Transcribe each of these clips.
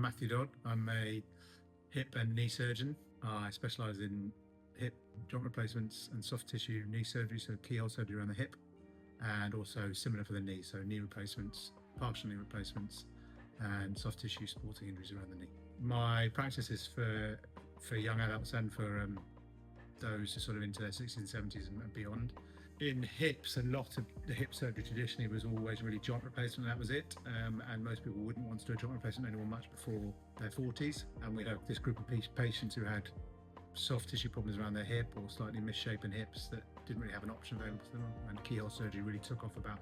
Matthew Dodd. I'm a hip and knee surgeon. I specialise in hip joint replacements and soft tissue knee surgery, so keyhole surgery around the hip, and also similar for the knee, so knee replacements, partial knee replacements, and soft tissue sporting injuries around the knee. My practice is for young adults and for those who are sort of into their 60s and 70s and beyond. In hips, a lot of the hip surgery traditionally was always really joint replacement, and that was it. And most people wouldn't want to do a joint replacement anymore much before their 40s. And we have this group of patients who had soft tissue problems around their hip or slightly misshapen hips that didn't really have an option available to them. And keyhole surgery really took off about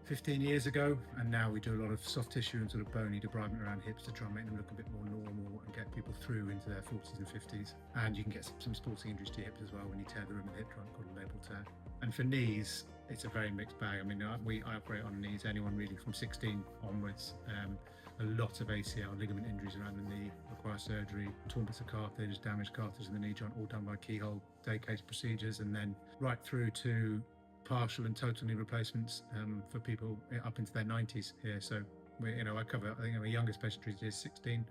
15 years ago, and now we do a lot of soft tissue and sort of bony debridement around hips to try and make them look a bit more normal and get people through into their 40s and 50s. And you can get some sporting injuries to your hips as well when you tear the rib of the hip joint, called a labral tear. And for knees, it's a very mixed bag. I mean, I operate on knees, anyone really from 16 onwards. A lot of ACL ligament injuries around the knee require surgery, torn bits of cartilage, damaged cartilage in the knee joint, all done by keyhole day case procedures, and then right through to partial and total knee replacements for people up into their 90s here. So I cover, I think my youngest patient treated is 16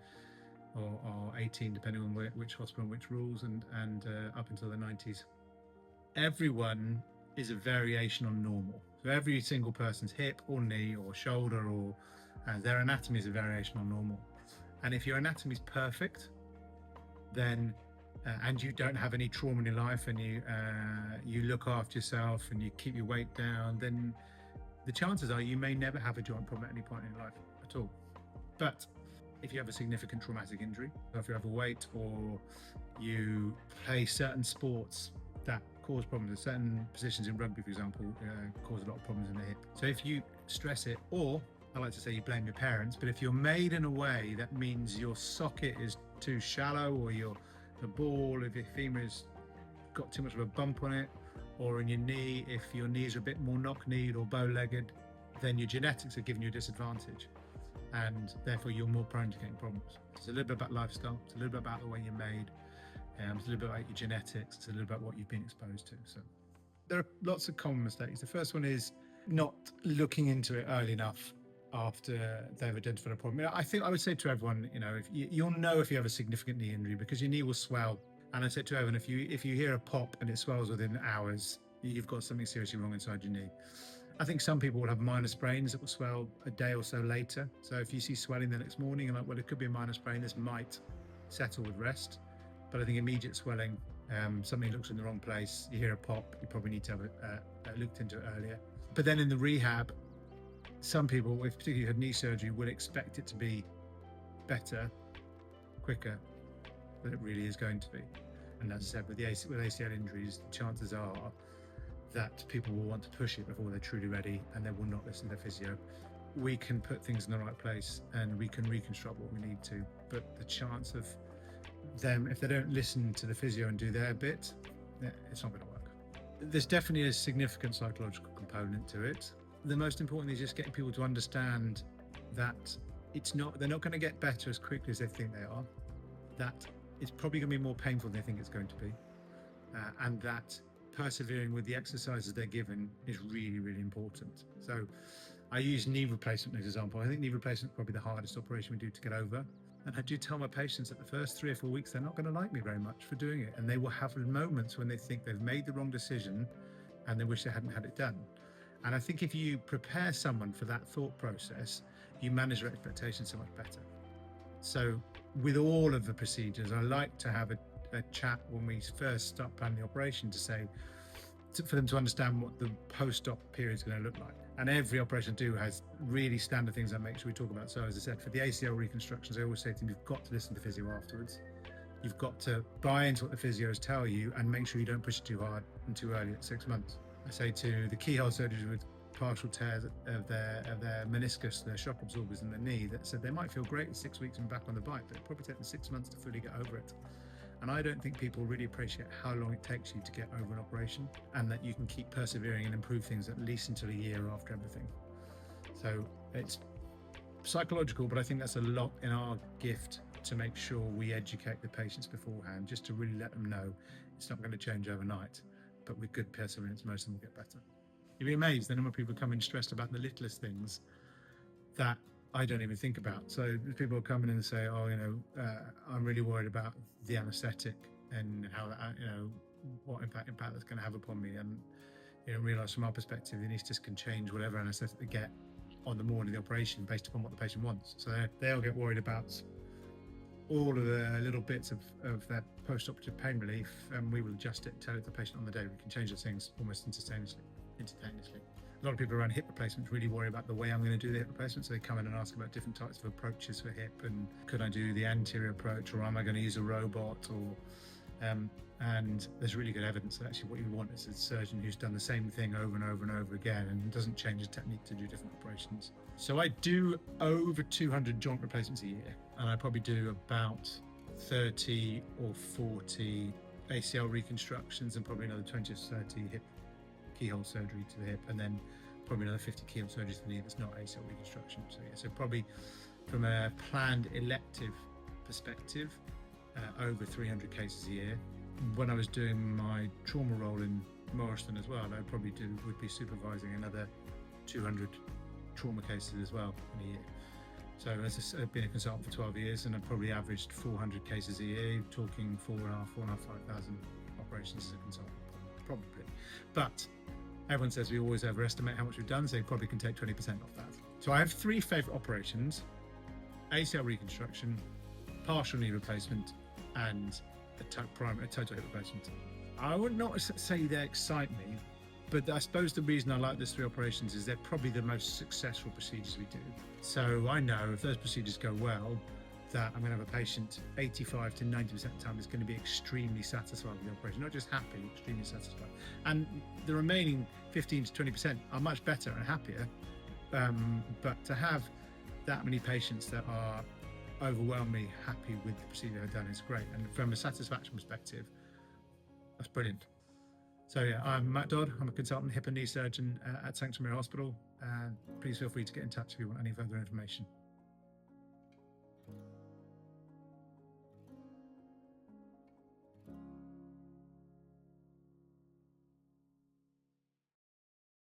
or 18, depending on which hospital and which rules, and up until the 90s. Everyone is a variation on normal. So every single person's hip or knee or shoulder or their anatomy is a variation on normal. And if your anatomy is perfect, then and you don't have any trauma in your life, and you look after yourself and you keep your weight down, then the chances are you may never have a joint problem at any point in your life at all. But if you have a significant traumatic injury, or if you're overweight, or you play certain sports that cause problems, certain positions in rugby, for example, cause a lot of problems in the hip. So if you stress it, or I like to say you blame your parents, but if you're made in a way that means your socket is too shallow, or the ball, if your femur has got too much of a bump on it, or in your knee, if your knees are a bit more knock-kneed or bow-legged, then your genetics are giving you a disadvantage, and therefore you're more prone to getting problems. It's a little bit about lifestyle, it's a little bit about the way you're made, it's a little bit about your genetics, it's a little bit about what you've been exposed to. So there are lots of common mistakes. The first one is not looking into it early enough after they've identified a problem. I think I would say to everyone, if you'll know if you have a significant knee injury because your knee will swell. And I said to everyone, if you hear a pop and it swells within hours, you've got something seriously wrong inside your knee. I think some people will have minor sprains that will swell a day or so later. So if you see swelling the next morning, you're like, well, it could be a minor sprain. This might settle with rest. But I think immediate swelling, something looks in the wrong place, you hear a pop, you probably need to have it looked into it earlier. But then in the rehab, some people, if particularly had knee surgery, would expect it to be better, quicker than it really is going to be. And as I said, with ACL injuries, the chances are that people will want to push it before they're truly ready, and they will not listen to their physio. We can put things in the right place and we can reconstruct what we need to, but the chance of them, if they don't listen to the physio and do their bit, it's not going to work. There's definitely a significant psychological component to it. The most important thing is just getting people to understand that they're not going to get better as quickly as they think they are, that it's probably going to be more painful than they think it's going to be, and that persevering with the exercises they're given is really, really important. So I use knee replacement as an example. I think knee replacement is probably the hardest operation we do to get over. And I do tell my patients that the first 3 or 4 weeks, they're not going to like me very much for doing it. And they will have moments when they think they've made the wrong decision and they wish they hadn't had it done. And I think if you prepare someone for that thought process, you manage their expectations so much better. So with all of the procedures, I like to have a chat when we first start planning the operation to say, for them to understand what the post-op period is going to look like. And every operation I do has really standard things I make sure we talk about. So as I said, for the ACL reconstructions, I always say to them, you've got to listen to physio afterwards. You've got to buy into what the physios tell you and make sure you don't push it too hard and too early at 6 months. I say to the keyhole surgeries with partial tears of their meniscus, their shock absorbers in the knee, that said they might feel great at 6 weeks and back on the bike, but it'll probably take them 6 months to fully get over it. And I don't think people really appreciate how long it takes you to get over an operation, and that you can keep persevering and improve things at least until a year after everything. So it's psychological, but I think that's a lot in our gift to make sure we educate the patients beforehand, just to really let them know it's not going to change overnight, but with good perseverance, most of them will get better. You'll be amazed the number of people come in stressed about the littlest things that I don't even think about. So people come in and say, oh, I'm really worried about the anaesthetic and how that, what impact that's going to have upon me. And realise from our perspective, the anaesthetist can change whatever anaesthetic they get on the morning of the operation based upon what the patient wants. So they'll get worried about all of the little bits of their post-operative pain relief, and we will adjust it, tell it to the patient on the day. We can change those things almost instantaneously. A lot of people around hip replacements really worry about the way I'm going to do the hip replacement, so they come in and ask about different types of approaches for hip, and could I do the anterior approach, or am I going to use a robot, or and there's really good evidence that actually what you want is a surgeon who's done the same thing over and over and over again and doesn't change his technique to do different operations. So I do over 200 joint replacements a year, and I probably do about 30 or 40 ACL reconstructions and probably another 20 or 30 hip keyhole surgery to the hip, and then probably another 50 keyhole surgery to the knee that's not ACL reconstruction. So probably from a planned elective perspective, over 300 cases a year. When I was doing my trauma role in Morriston as well, I probably would be supervising another 200 trauma cases as well in a year. So I've been a consultant for 12 years, and I've probably averaged 400 cases a year, talking 5,000 operations as a consultant, probably. But everyone says we always overestimate how much we've done, so you probably can take 20% off that. So I have 3 favourite operations: ACL reconstruction, partial knee replacement, and a total hip replacement. I would not say they excite me, but I suppose the reason I like those 3 operations is they're probably the most successful procedures we do. So I know if those procedures go well, that I'm going to have a patient 85 to 90% of the time is going to be extremely satisfied with the operation, not just happy, extremely satisfied. And the remaining 15 to 20% are much better and happier. But to have that many patients that are overwhelmingly happy with the procedure I've done is great. And from a satisfaction perspective, that's brilliant. So yeah, I'm Matt Dodd. I'm a consultant hip and knee surgeon at Sancta Maria Hospital. Please feel free to get in touch if you want any further information.